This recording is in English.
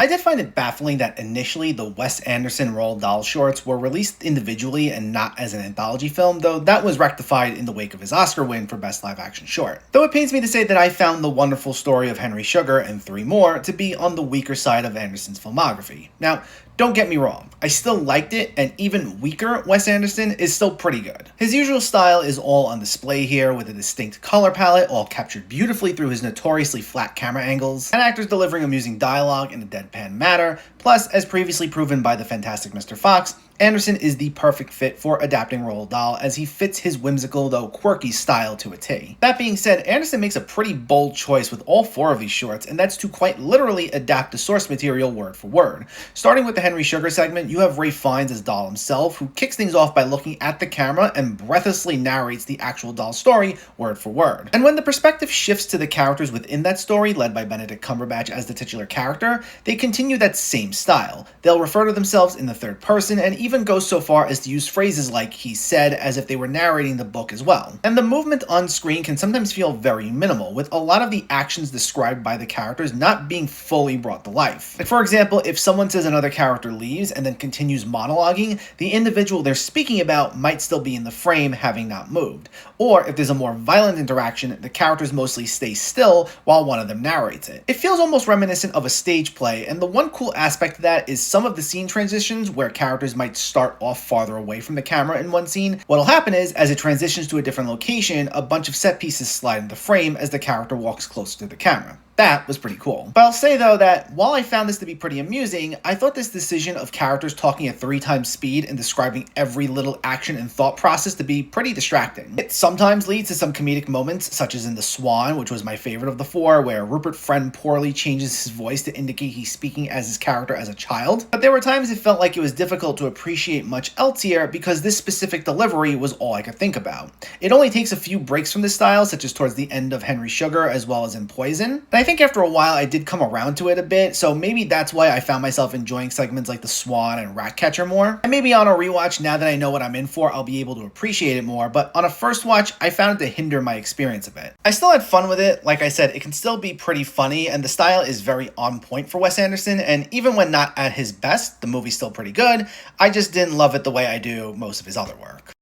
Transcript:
I did find it baffling that initially the Wes Anderson Roald Dahl shorts were released individually and not as an anthology film, though that was rectified in the wake of his Oscar win for Best Live Action Short. Though it pains me to say that I found The Wonderful Story of Henry Sugar and Three More to be on the weaker side of Anderson's filmography. Now, don't get me wrong, I still liked it, and even weaker Wes Anderson is still pretty good. His usual style is all on display here, with a distinct color palette, all captured beautifully through his notoriously flat camera angles, and actors delivering amusing dialogue in a deadpan manner. Plus, as previously proven by the Fantastic Mr. Fox, Anderson is the perfect fit for adapting Roald Dahl, as he fits his whimsical though quirky style to a T. That being said, Anderson makes a pretty bold choice with all four of these shorts, and that's to quite literally adapt the source material word for word. Starting with the Henry Sugar segment, you have Ralph Fiennes as Dahl himself, who kicks things off by looking at the camera and breathlessly narrates the actual Dahl story word for word. And when the perspective shifts to the characters within that story, led by Benedict Cumberbatch as the titular character, they continue that same style. They'll refer to themselves in the third person, and even go so far as to use phrases like "he said" as if they were narrating the book as well. And the movement on screen can sometimes feel very minimal, with a lot of the actions described by the characters not being fully brought to life. Like, for example, if someone says another character leaves and then continues monologuing, the individual they're speaking about might still be in the frame, having not moved. Or if there's a more violent interaction, the characters mostly stay still while one of them narrates it. It feels almost reminiscent of a stage play, and the one cool aspect of that is some of the scene transitions where characters might start off farther away from the camera in one scene. What'll happen is, as it transitions to a different location, a bunch of set pieces slide into frame as the character walks closer to the camera. That was pretty cool. But I'll say though that while I found this to be pretty amusing, I thought this decision of characters talking at 3 times speed and describing every little action and thought process to be pretty distracting. It sometimes leads to some comedic moments, such as in The Swan, which was my favorite of the 4, where Rupert Friend poorly changes his voice to indicate he's speaking as his character as a child. But there were times it felt like it was difficult to appreciate much else here because this specific delivery was all I could think about. It only takes a few breaks from this style, such as towards the end of Henry Sugar as well as in Poison. And I think after a while I did come around to it a bit, so maybe that's why I found myself enjoying segments like The Swan and Ratcatcher more. And maybe on a rewatch, now that I know what I'm in for, I'll be able to appreciate it more, but on a first watch, I found it to hinder my experience a bit. I still had fun with it. Like I said, it can still be pretty funny, and the style is very on point for Wes Anderson, and even when not at his best, the movie's still pretty good. I just didn't love it the way I do most of his other work.